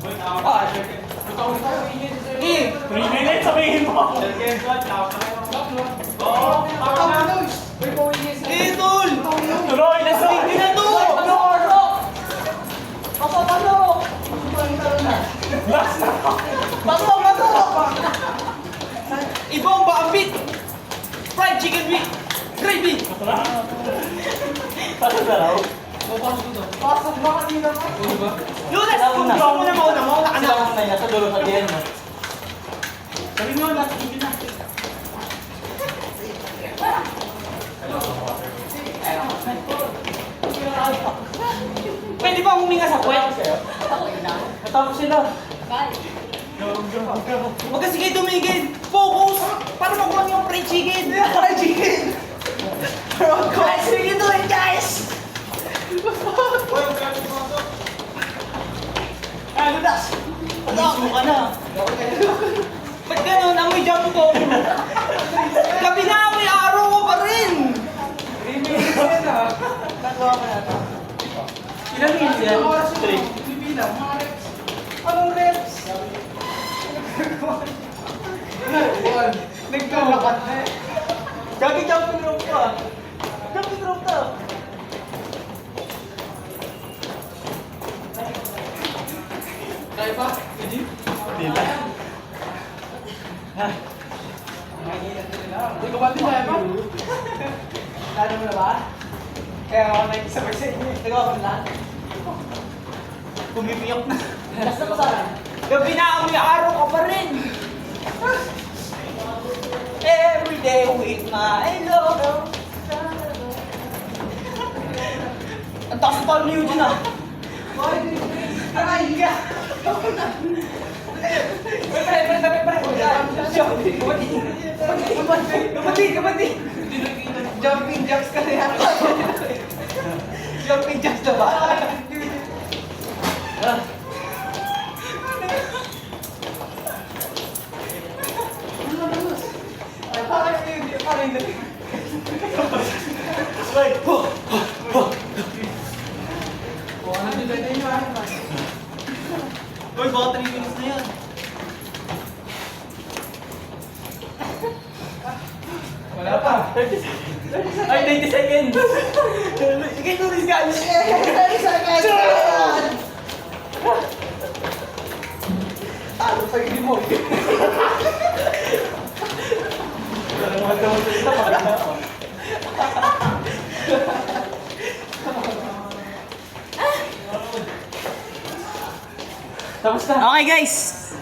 Eh, 3 minutes, sabihin mo. eh, tol! Tuloy, let's go. Hindi na to! Ibang baambit! Fried chicken with gravy! Pasok na raw. Lunes, kung gusto mo na mauna ka na. Sila na nasa dulo sa diyan mo. Sabihin mo, nasa tigil na. Pwede ba huminga sa puwet? Natapos sila. Huwag kasi kayo tumigil! Focus! Para makuha niyo yung fried chicken! Fried chicken! Guys, we can do it, guys! Ludas! Pag-iso ka na. Ba't ganun? Amoy jump ko! Gabi na, may araw ko pa rin! Ilan minutes yan? 3. Anong reps? Nagkalakat na eh. Gagi jumping rope ka. Jumping rope ka. Kaya pa? Hindi? Hindi lang. Hindi ko ba din kaya pa? Lalo mo na ba? Kaya ako nakikisabay sa inyo. Nagawa ko na. Pumipiyok na. Basta pa sana. Gabi na, may araw ka pa rin. Every day with my love. Ang taas na talo ni Eugene ah. Aray ka. Kapatid. Jumping jacks ka na yan. Jumping jacks na ba? Uy, baka 3 minutes na yan. Wala pa. 30 seconds. Ay, 90 seconds. Sige, tulis ka. 30 seconds. Talo pa yun mo. Wala naman daw ito. Wala na ako. Tapos na. Okay guys,